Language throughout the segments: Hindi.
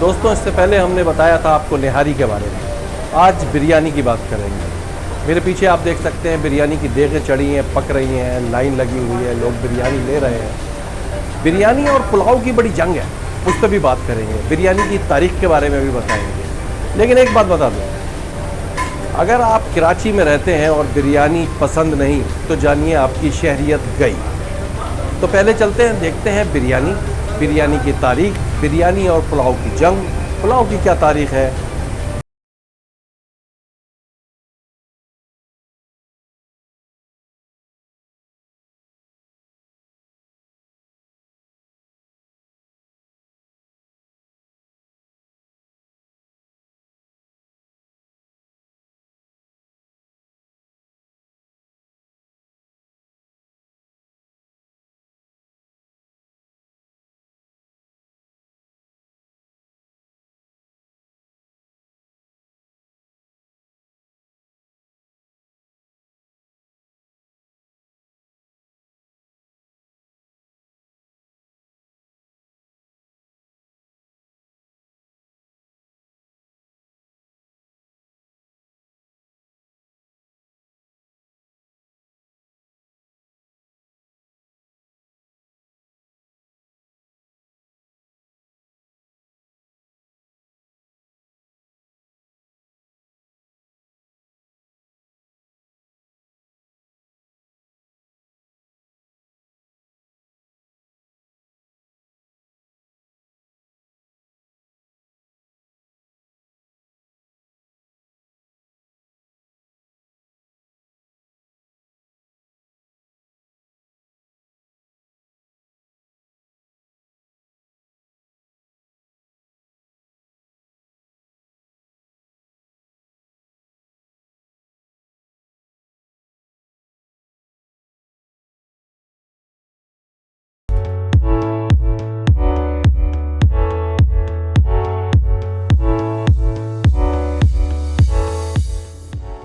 दोस्तों, इससे पहले हमने बताया था आपको निहारी के बारे में। आज बिरयानी की बात करेंगे। मेरे पीछे आप देख सकते हैं बिरयानी की देगें चढ़ी हैं, पक रही हैं, लाइन लगी हुई है, लोग बिरयानी ले रहे हैं। बिरयानी और पुलाव की बड़ी जंग है, उस पर भी बात करेंगे। बिरयानी की तारीख के बारे में भी बताएंगे। लेकिन एक बात बता दूँ, अगर आप कराची में रहते हैं और बिरयानी पसंद नहीं तो जानिए आपकी शहरियत गई। तो पहले चलते हैं, देखते हैं बिरयानी की तारीख, बिरयानी और पुलाव की जंग। पुलाव की क्या तारीख है?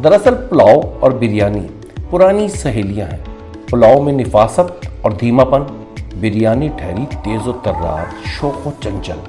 दरअसल पुलाव और बिरयानी पुरानी सहेलियां हैं। पुलाव में निफासत और धीमापन, बिरयानी ठहरी तेज़ो तर्रार, शौक़ व चंचल,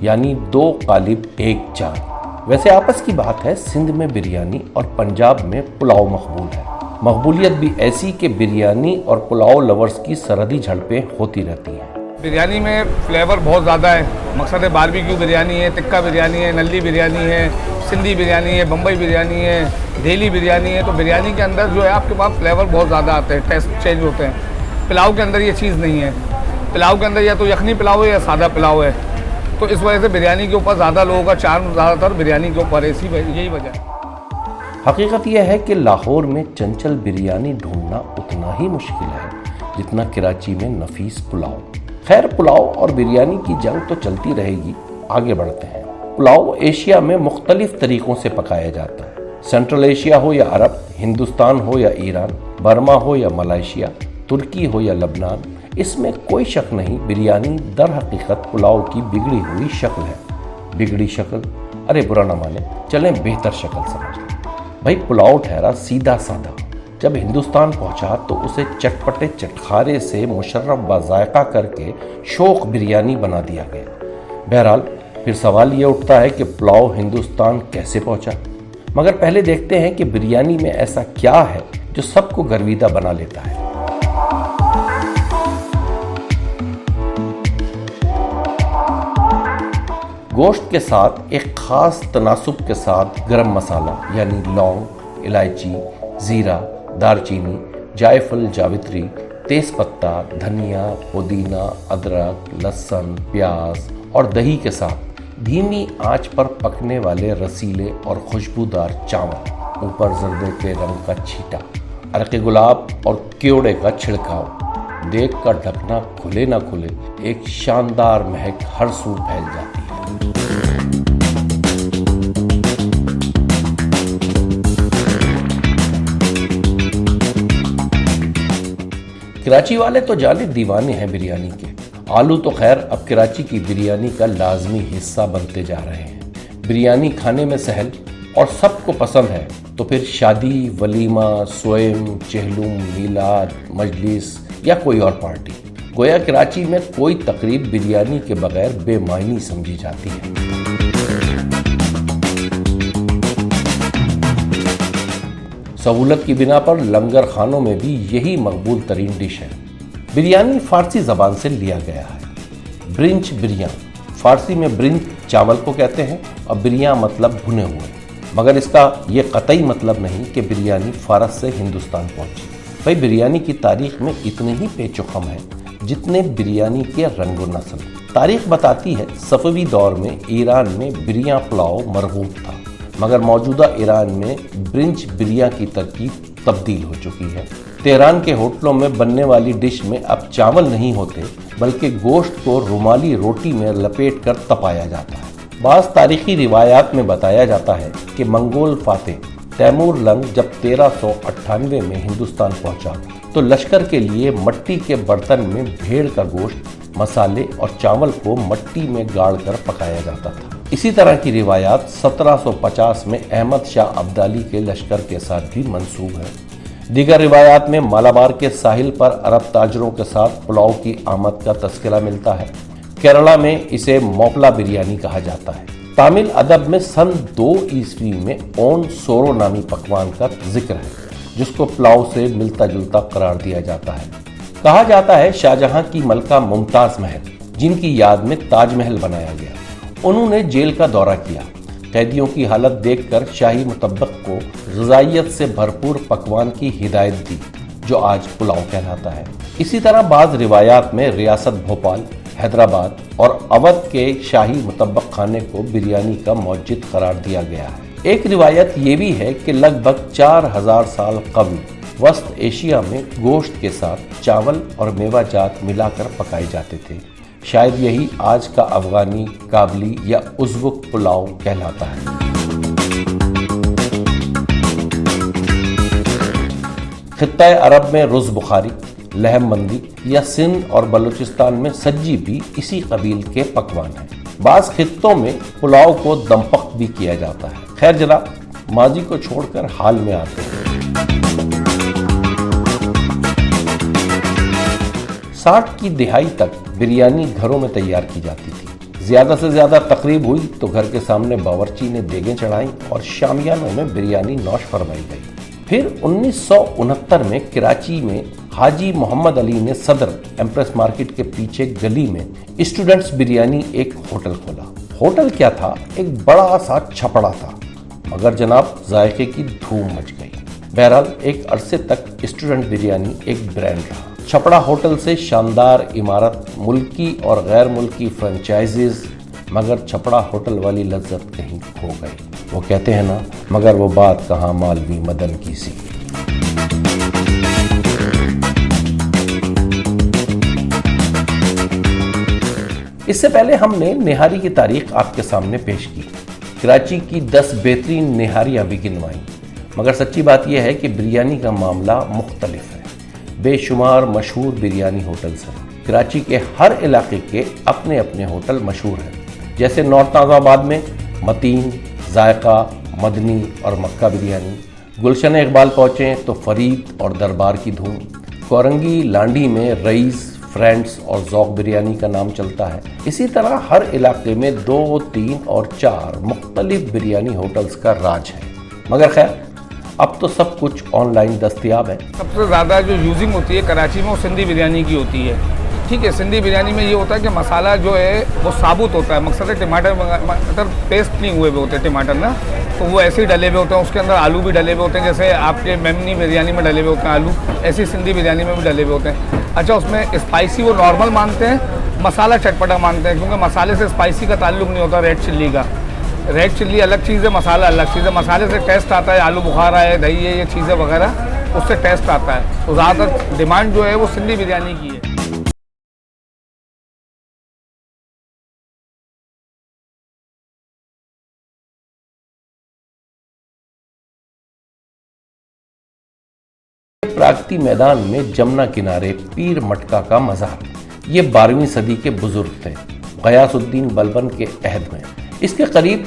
यानी दो कालिब एक जान। वैसे आपस की बात है, सिंध में बिरयानी और पंजाब में पुलाव मकबूल है। मकबूलियत भी ऐसी कि बिरयानी और पुलाव लवर्स की सरहदी झड़पें होती रहती हैं। बिरयानी में फ्लेवर बहुत ज़्यादा है। मकसद है बारबेक्यू बिरयानी है, टिक्का बिरयानी है, नल्ली बिरयानी है, सिंधी बिरयानी है, बम्बई बिरयानी है, दिल्ली बिरयानी है। तो बिरयानी के अंदर जो है आपके पास फ्लेवर बहुत ज़्यादा आते हैं, टेस्ट चेंज होते हैं। पुलाव के अंदर ये चीज़ नहीं है। पुलाव के अंदर या तो यखनी पुलाव है या सादा पुलाव है। तो इस वजह से बिरयानी के ऊपर ज़्यादा लोगों का चार्म ज़्यादातर बिरयानी के ऊपर है, यही वजह है। हकीकत यह है कि लाहौर में चंचल बिरयानी ढूंढना उतना ही मुश्किल है जितना कराची में नफीस पुलाव। खैर, पुलाव और बिरयानी की जंग तो चलती रहेगी। आगे बढ़ते हैं। पुलाव एशिया में मुख्तलिफ तरीक़ों से पकाया जाता है। सेंट्रल एशिया हो या अरब, हिंदुस्तान हो या ईरान, बर्मा हो या मलेशिया, तुर्की हो या लबनान, इसमें कोई शक नहीं, बिरयानी दर हकीकत पुलाव की बिगड़ी हुई शक्ल है। बिगड़ी शक्ल, अरे बुरा ना माने, चलें बेहतर शक्ल समझ लें। भाई, पुलाव ठहरा सीधा साधा। जब हिंदुस्तान पहुंचा तो उसे चटपटे चटखारे से मुशर्रफ बाज़ायका करके शौक़ बिरयानी बना दिया गया। बहरहाल, फिर सवाल ये उठता है कि पुलाव हिंदुस्तान कैसे पहुंचा। मगर पहले देखते हैं कि बिरयानी में ऐसा क्या है जो सबको गर्विदा बना लेता है। गोश्त के साथ एक खास तनासुब के साथ गरम मसाला यानी लौंग, इलायची, ज़ीरा, दारचीनी, जायफल, जावित्री, तेज़पत्ता, धनिया, पुदीना, अदरक, लहसुन, प्याज और दही के साथ धीमी आंच पर पकने वाले रसीले और खुशबूदार चावल, ऊपर जर्दे के रंग का छींटा, अरक़े गुलाब और क्योड़े का छिड़काव। देख कर ढकना खुले ना खुले, एक शानदार महक हर सू फैल जाती है। कराची वाले तो जाने दीवाने हैं बिरयानी के। आलू तो खैर अब कराची की बिरयानी का लाजमी हिस्सा बनते जा रहे हैं। बिरयानी खाने में सहल और सबको पसंद है, तो फिर शादी, वलीमा, स्वयं, चहलुम, मीलाद, मजलिस या कोई और पार्टी, गोया कराची में कोई तकरीब बिरयानी के बगैर बेमायनी समझी जाती है। सहूलत की बिना पर लंगर खानों में भी यही मकबूल तरीन डिश है। बिरयानी फारसी जबान से लिया गया है। ब्रिंच बिरियां, फारसी में ब्रिंच चावल को कहते हैं और बिरियां मतलब भुने हुए, मगर इसका ये कतई मतलब नहीं कि बिरयानी फारस से हिंदुस्तान पहुंची। भाई बिरयानी की तारीख में इतने ही पेचोखम है जितने बिरयानी के रंगो नस्ल। तारीख बताती है सफवी दौर में ईरान में बिरियां पुलाव मरगूब था, मगर मौजूदा ईरान में ब्रिंच बिरियां की तरकीब तब्दील हो चुकी है। तेहरान के होटलों में बनने वाली डिश में अब चावल नहीं होते, बल्कि गोश्त को रुमाली रोटी में लपेट कर तपाया जाता है। बाज़ तारीखी रिवायात में बताया जाता है कि मंगोल फातेह तैमूर लंग जब 1398 में हिंदुस्तान पहुंचा तो लश्कर के लिए मट्टी के बर्तन में भेड़ का गोश्त, मसाले और चावल को मट्टी में गाड़ कर पकाया जाता था। इसी तरह की रिवायात 1750 में अहमद शाह अब्दाली के लश्कर के साथ भी मंसूब है। दीगर रिवायात में मालाबार के साहिल पर अरब ताजरों के साथ पुलाव की आमद का तस्करा मिलता है। केरला में इसे मोपला बिरयानी कहा जाता है। तामिल अदब में सन 2 ईस्वी में ओन सोरो नामी पकवान का जिक्र है, जिसको पुलाव से मिलता जुलता करार दिया जाता है। कहा जाता है शाहजहां की मलका मुमताज महल, जिनकी याद में ताजमहल बनाया गया, उन्होंने जेल का दौरा किया। कैदियों की हालत देखकर शाही मुतब्बक को ग़िज़ाइयत से भरपूर पकवान की हिदायत दी, जो आज पुलाव कहलाता है। इसी तरह बाज़ रिवायात में रियासत भोपाल, हैदराबाद और अवध के शाही मुतब्बक खाने को बिरयानी का मौजिद करार दिया गया है। एक रिवायत ये भी है कि लगभग 4000 साल कबल वस्त एशिया में गोश्त के साथ चावल और मेवा जात मिलाकर पकाए जाते थे। शायद यही आज का अफगानी, काबली या उज़्बेक पुलाव कहलाता है। खित्ता अरब में रुज़ बुखारी, लहम मंदी या सिंध और बलूचिस्तान में सज्जी भी इसी कबील के पकवान हैं। बाज़ खित्तों में पुलाव को दमपख भी किया जाता है। खैर जनाब, माजी को छोड़कर हाल में आते हैं। 60 की दिहाई तक बिरयानी घरों में तैयार की जाती थी। ज्यादा से ज्यादा तकरीब हुई तो घर के सामने बावर्ची ने देगें चढ़ाई और शामियानों में बिरयानी नौश फरमाई गई। फिर 1969 में कराची में हाजी मोहम्मद अली ने सदर एम्प्रेस मार्केट के पीछे गली में स्टूडेंट्स बिरयानी एक होटल खोला। होटल क्या था, एक बड़ा सा छपड़ा था, मगर जनाब जायके की धूम मच गई। बहरहाल एक अरसे तक स्टूडेंट बिरयानी एक ब्रांड रहा। छपड़ा होटल से शानदार इमारत, मुल्की और गैर मुल्की फ्रेंचाइजीज, मगर छपड़ा होटल वाली लज्जत कहीं खो गई। वो कहते हैं ना, मगर वो बात कहाँ मालवी मदन की सी। इससे पहले हमने निहारी की तारीख आपके सामने पेश की। कराची की 10 बेहतरीन निहारियां भी गिनवाई, मगर सच्ची बात यह है कि बिरयानी का मामला मुख्तलिफ है। बेशुमार मशहूर बिरयानी होटल्स हैं। कराची के हर इलाके के अपने अपने होटल मशहूर हैं, जैसे नॉर्थ आज़ाबाद में मतीन, जायका, मदनी और मक्का बिरयानी। गुलशन इकबाल पहुँचें तो फरीद और दरबार की धूम। कोरंगी लांडी में रईस, फ्रेंड्स और ज़ौक़ बिरयानी का नाम चलता है। इसी तरह हर इलाके में 2, 3 और 4 मुख्तलिफ बिरयानी होटल्स का राज है। मगर खैर, अब तो सब कुछ ऑनलाइन दस्तयाब है। सबसे ज़्यादा जो यूजिंग होती है कराची में वो सिंधी बिरयानी की होती है। ठीक है, सिंधी बिरयानी में ये होता है कि मसाला जो है वो साबुत होता है। मकसद है टमाटर पेस्ट नहीं हुए हुए होते टमाटर ना, तो वो ऐसे ही डले हुए होते हैं। उसके अंदर आलू भी डले हुए होते हैं, जैसे आपके मेमनी बिरयानी में डले हुए होते हैं आलू, ऐसी सिंधी बिरयानी में भी डले हुए होते हैं। अच्छा, उसमें स्पाइसी वो नॉर्मल मानते हैं, मसाला चटपटा मानते हैं, क्योंकि मसाले से स्पाइसी का ताल्लुक नहीं होता रेड चिल्ली का। रेड चिल्ली अलग चीज़ है, मसाला अलग चीज़ है। मसाले से टेस्ट आता है, आलू बुखारा है, दही है, ये चीज़ें वगैरह, उससे टेस्ट आता है। तो ज़्यादातर डिमांड जो है वो सिंधी बिरयानी की है। प्रागती मैदान में जमुना किनारे पीर मटका का मज़ार, ये 12वीं सदी के बुजुर्ग थे, गयासुद्दीन बलबन के अहद में। इसके करीब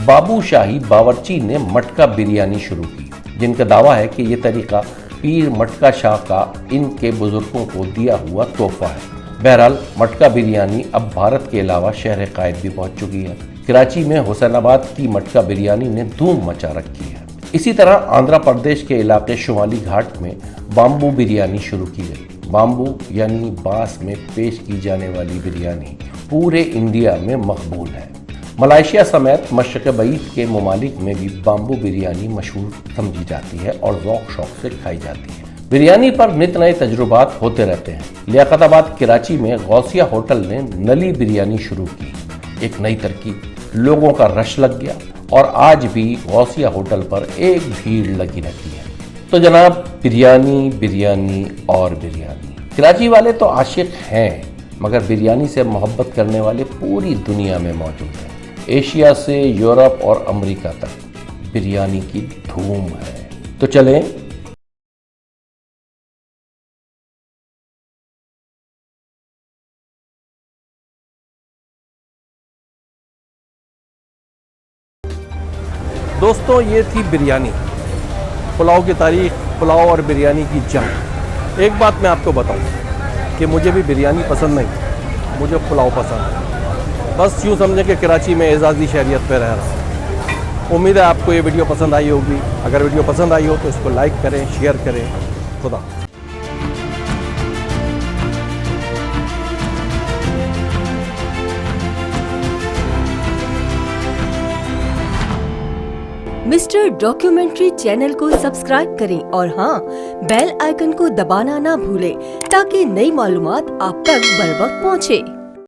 बाबू शाही बावर्ची ने मटका बिरयानी शुरू की, जिनका दावा है कि ये तरीका पीर मटका शाह का इनके बुजुर्गों को दिया हुआ तोहफा है। बहरहाल मटका बिरयानी अब भारत के अलावा शहर कायद भी पहुंच चुकी है। कराची में हुसैनाबाद की मटका बिरयानी ने धूम मचा रखी है। इसी तरह आंध्र प्रदेश के इलाके शुमाली घाट में बाम्बू बिरयानी शुरू की गई। बाम्बू यानी बांस में पेश की जाने वाली बिरयानी पूरे इंडिया में मकबूल है। मलेशिया समेत मशरक़ बईद के ममालिक में भी बाम्बू बिरयानी मशहूर समझी जाती है और ज़ौक़ शौक़ से खाई जाती है। बिरयानी पर नित नए तजुर्बात होते रहते हैं। लियाकताबाद कराची में गौसिया होटल ने नली बिरयानी शुरू की। एक नई तरकीब, लोगों का रश लग गया और आज भी गौसिया होटल पर एक भीड़ लगी रहती है। तो जनाब, बिरयानी बिरयानी और बिरयानी। कराची वाले तो आशिक हैं, मगर बिरयानी से मोहब्बत करने वाले पूरी दुनिया में मौजूद हैं। एशिया से यूरोप और अमेरिका तक बिरयानी की धूम है। तो चलें दोस्तों, ये थी बिरयानी, पुलाव की तारीख, पुलाव और बिरयानी की जंग। एक बात मैं आपको बताऊं कि मुझे भी बिरयानी पसंद नहीं, मुझे पुलाव पसंद है। बस यूँ समझें कि कराची में एजाज़ी शहरियत पे रह रहा हूँ। उम्मीद है आपको ये वीडियो पसंद आई होगी। अगर वीडियो पसंद आई हो तो इसको लाइक करें, शेयर करें। खुदा। मिस्टर डॉक्यूमेंट्री चैनल को सब्सक्राइब करें और हाँ, बेल आइकन को दबाना ना भूलें ताकि नई मालूमात आप तक बर वक्त पहुँचे।